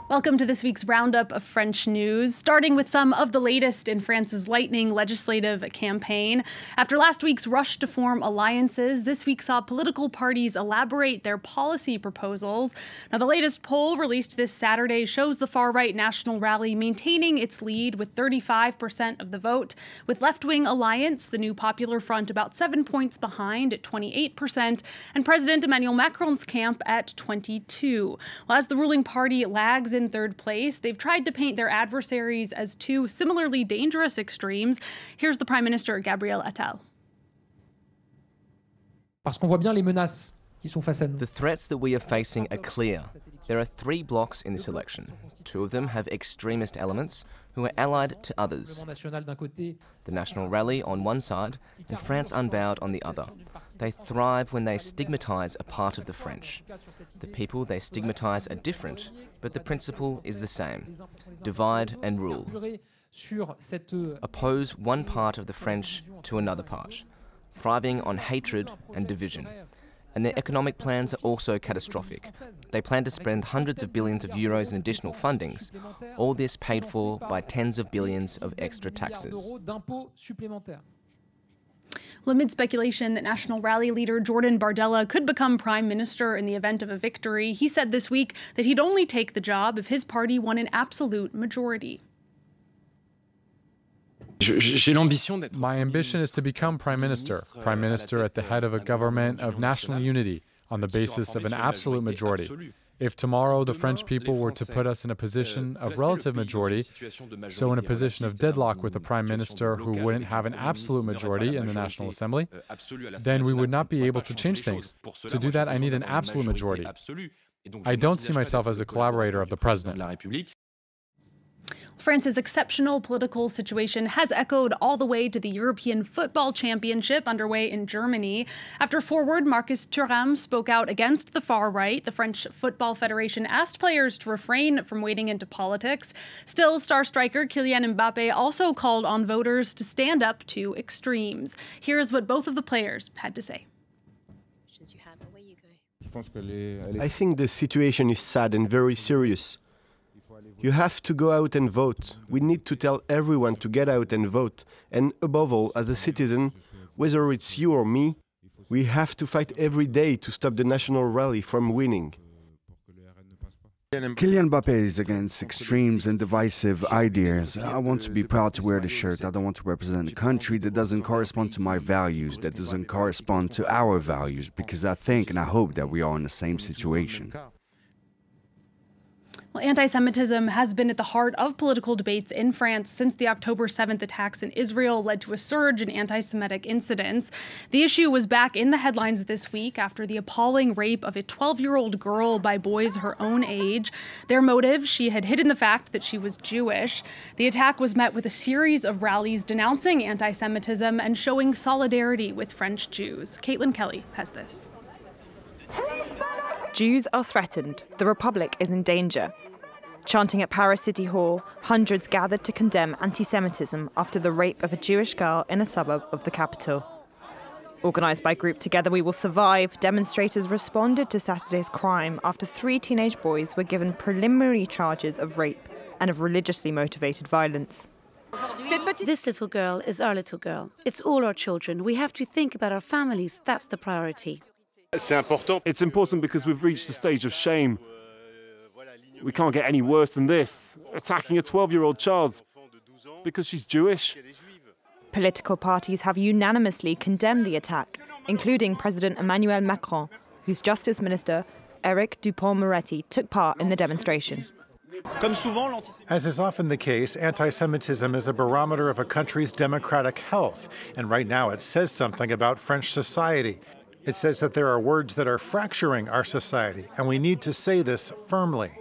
Welcome to this week's roundup of French news, starting with some of the latest in France's lightning legislative campaign. After last week's rush to form alliances, this week saw political parties elaborate their policy proposals. Now, the latest poll released this Saturday shows the far-right National Rally maintaining its lead with 35% of the vote, with left-wing Alliance, the new Popular Front, about 7 points behind at 28%, and President Emmanuel Macron's camp at 22%. Well, as the ruling party lags in third place, they've tried to paint their adversaries as two similarly dangerous extremes. Here's the Prime Minister, Gabriel Attal. The threats that we are facing are clear. There are three blocs in this election. Two of them have extremist elements who are allied to others. The National Rally on one side and France Unbowed on the other. They thrive when they stigmatise a part of the French. The people they stigmatise are different, but the principle is the same. Divide and rule. Oppose one part of the French to another part, thriving on hatred and division. And their economic plans are also catastrophic. They plan to spend hundreds of billions of euros in additional fundings, all this paid for by tens of billions of extra taxes. Well, amid speculation that National Rally leader Jordan Bardella could become prime minister in the event of a victory, he said this week that he'd only take the job if his party won an absolute majority. My ambition is to become prime minister at the head of a government of national unity on the basis of an absolute majority. If tomorrow the French people were to put us in a position of relative majority, so in a position of deadlock with a prime minister who wouldn't have an absolute majority in the National Assembly, then we would not be able to change things. To do that, I need an absolute majority. I don't see myself as a collaborator of the president. France's exceptional political situation has echoed all the way to the European Football Championship underway in Germany. After forward Marcus Thuram spoke out against the far right, the French Football Federation asked players to refrain from wading into politics. Still, star striker Kylian Mbappe also called on voters to stand up to extremes. Here's what both of the players had to say. I think the situation is sad and very serious. You have to go out and vote. We need to tell everyone to get out and vote. And above all, as a citizen, whether it's you or me, we have to fight every day to stop the National Rally from winning. Kylian Mbappe is against extremes and divisive ideas. I want to be proud to wear the shirt. I don't want to represent a country that doesn't correspond to my values, that doesn't correspond to our values, because I think and I hope that we are in the same situation. Well, anti-Semitism has been at the heart of political debates in France since the October 7th attacks in Israel led to a surge in anti-Semitic incidents. The issue was back in the headlines this week after the appalling rape of a 12-year-old girl by boys her own age. Their motive, she had hidden the fact that she was Jewish. The attack was met with a series of rallies denouncing anti-Semitism and showing solidarity with French Jews. Caitlin Kelly has this. Jews are threatened. The Republic is in danger. Chanting at Paris City Hall, hundreds gathered to condemn anti-Semitism after the rape of a Jewish girl in a suburb of the capital. Organised by group Together We Will Survive, demonstrators responded to Saturday's crime after 3 teenage boys were given preliminary charges of rape and of religiously motivated violence. This little girl is our little girl. It's all our children. We have to think about our families. That's the priority. It's important because we've reached a stage of shame. We can't get any worse than this, attacking a 12-year-old child because she's Jewish. Political parties have unanimously condemned the attack, including President Emmanuel Macron, whose Justice Minister, Éric Dupond-Moretti, took part in the demonstration. As is often the case, anti-Semitism is a barometer of a country's democratic health, and right now it says something about French society. It says that there are words that are fracturing our society, and we need to say this firmly.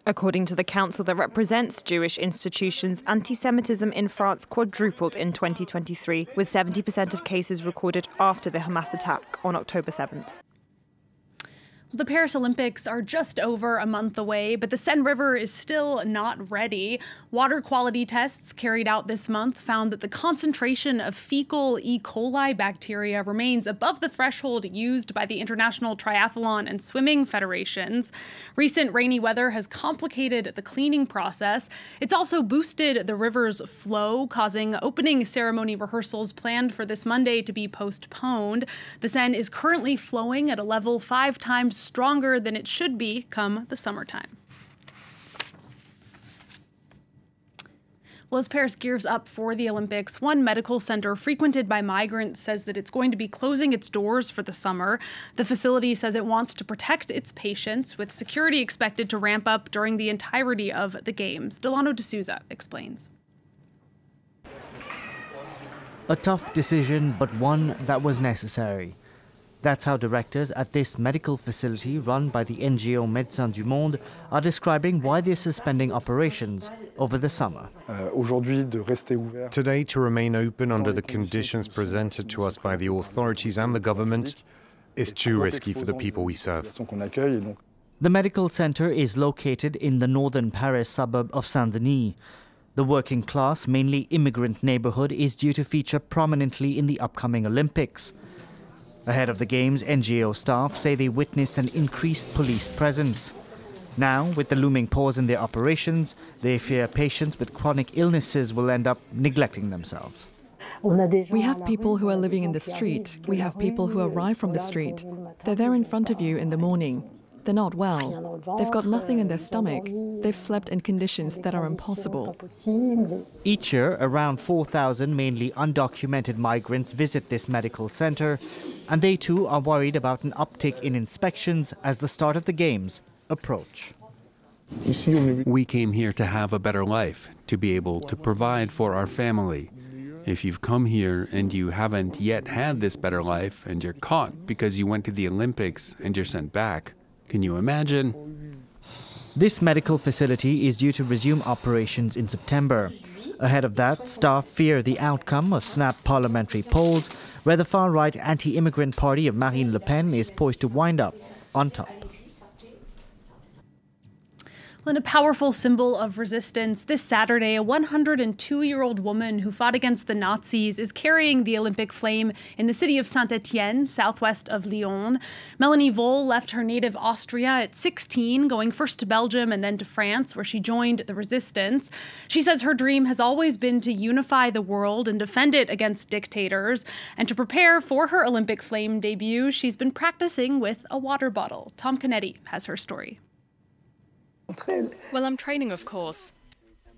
According to the council that represents Jewish institutions, anti-Semitism in France quadrupled in 2023, with 70% of cases recorded after the Hamas attack on October 7th. The Paris Olympics are just over a month away, but the Seine River is still not ready. Water quality tests carried out this month found that the concentration of fecal E. coli bacteria remains above the threshold used by the International Triathlon and Swimming Federations. Recent rainy weather has complicated the cleaning process. It's also boosted the river's flow, causing opening ceremony rehearsals planned for this Monday to be postponed. The Seine is currently flowing at a level 5 times stronger than it should be come the summertime. Well, as Paris gears up for the Olympics, one medical center frequented by migrants says that it's going to be closing its doors for the summer. The facility says it wants to protect its patients, with security expected to ramp up during the entirety of the Games. Delano de Souza explains. A tough decision, but one that was necessary. That's how directors at this medical facility run by the NGO Médecins du Monde are describing why they're suspending operations over the summer. Today, to remain open under the conditions presented to us by the authorities and the government is too risky for the people we serve. The medical center is located in the northern Paris suburb of Saint-Denis. The working class, mainly immigrant neighborhood is due to feature prominently in the upcoming Olympics. Ahead of the Games, NGO staff say they witnessed an increased police presence. Now, with the looming pause in their operations, they fear patients with chronic illnesses will end up neglecting themselves. We have people who are living in the street. We have people who arrive from the street. They're there in front of you in the morning. They're not well. They've got nothing in their stomach. They've slept in conditions that are impossible. Each year, around 4,000 mainly undocumented migrants visit this medical center, and they too are worried about an uptick in inspections as the start of the Games approach. We came here to have a better life, to be able to provide for our family. If you've come here and you haven't yet had this better life and you're caught because you went to the Olympics and you're sent back, can you imagine? This medical facility is due to resume operations in September. Ahead of that, staff fear the outcome of snap parliamentary polls, where the far-right anti-immigrant party of Marine Le Pen is poised to wind up on top. In a powerful symbol of resistance, this Saturday, a 102-year-old woman who fought against the Nazis is carrying the Olympic flame in the city of Saint-Étienne, southwest of Lyon. Melanie V left her native Austria at 16, going first to Belgium and then to France, where she joined the resistance. She says her dream has always been to unify the world and defend it against dictators. And to prepare for her Olympic flame debut, she's been practicing with a water bottle. Tom Canetti has her story. Well, I'm training, of course.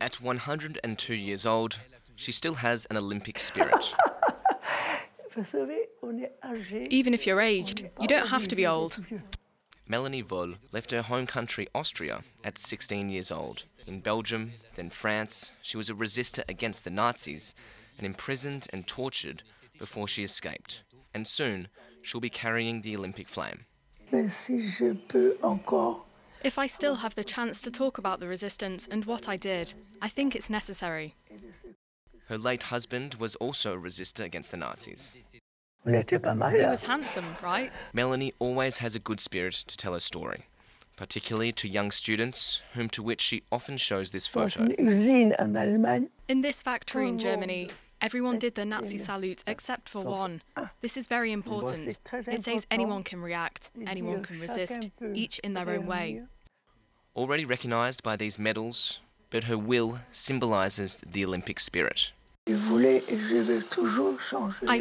At 102 years old, she still has an Olympic spirit. Even if you're aged, you don't have to be old. Melanie V left her home country, Austria, at 16 years old. In Belgium, then France, she was a resistor against the Nazis and imprisoned and tortured before she escaped. And soon, she'll be carrying the Olympic flame. If I still have the chance to talk about the resistance and what I did, I think it's necessary. Her late husband was also a resistor against the Nazis. He was handsome, right? Melanie always has a good spirit to tell her story, particularly to young students, to which she often shows this photo. In this factory in Germany, everyone did the Nazi salute except for one. This is very important. It says anyone can react, anyone can resist, each in their own way. Already recognised by these medals, but her will symbolises the Olympic spirit. I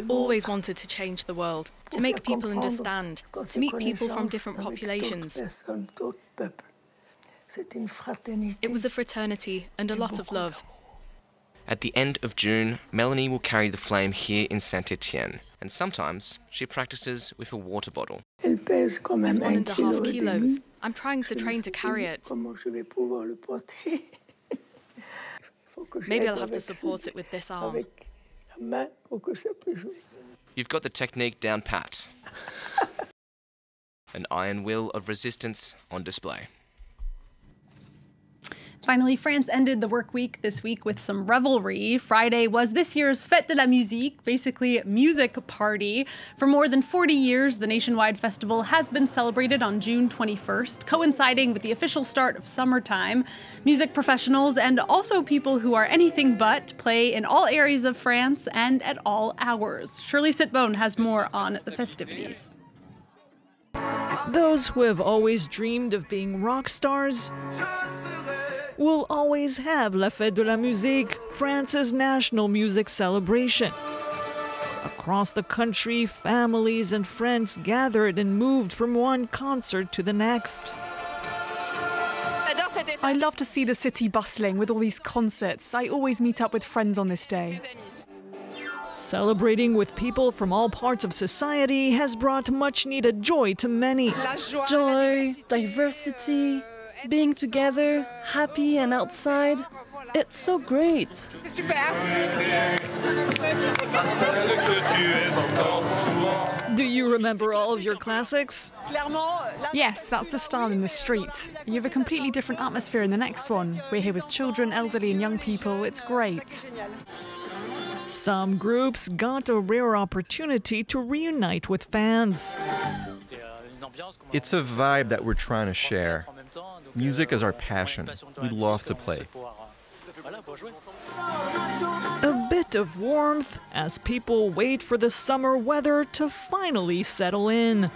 always wanted to change the world, to make people understand, to meet people from different populations. It was a fraternity and a lot of love. At the end of June, Melanie will carry the flame here in Saint-Étienne, and sometimes she practices with a water bottle. It's 1.5 kilos. I'm trying to train to carry it. Maybe I'll have to support it with this arm. You've got the technique down pat. An iron will of resistance on display. Finally, France ended the work week this week with some revelry. Friday was this year's Fête de la Musique, basically music party. For more than 40 years, the nationwide festival has been celebrated on June 21st, coinciding with the official start of summertime. Music professionals and also people who are anything but play in all areas of France and at all hours. Shirley Sitbone has more on the festivities. Those who have always dreamed of being rock stars will always have La Fête de la Musique, France's national music celebration. Across the country, families and friends gathered and moved from one concert to the next. I love to see the city bustling with all these concerts. I always meet up with friends on this day. Celebrating with people from all parts of society has brought much-needed joy to many. Joy, diversity, being together, happy and outside. It's so great. Do you remember all of your classics? Yes, that's the style in the street. You have a completely different atmosphere in the next one. We're here with children, elderly and young people. It's great. Some groups got a rare opportunity to reunite with fans. It's a vibe that we're trying to share. Music is our passion. We love to play. A bit of warmth as people wait for the summer weather to finally settle in.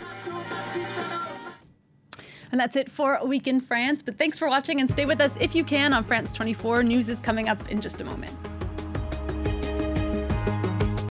And that's it for A Week in France. But thanks for watching and stay with us if you can on France 24. News is coming up in just a moment.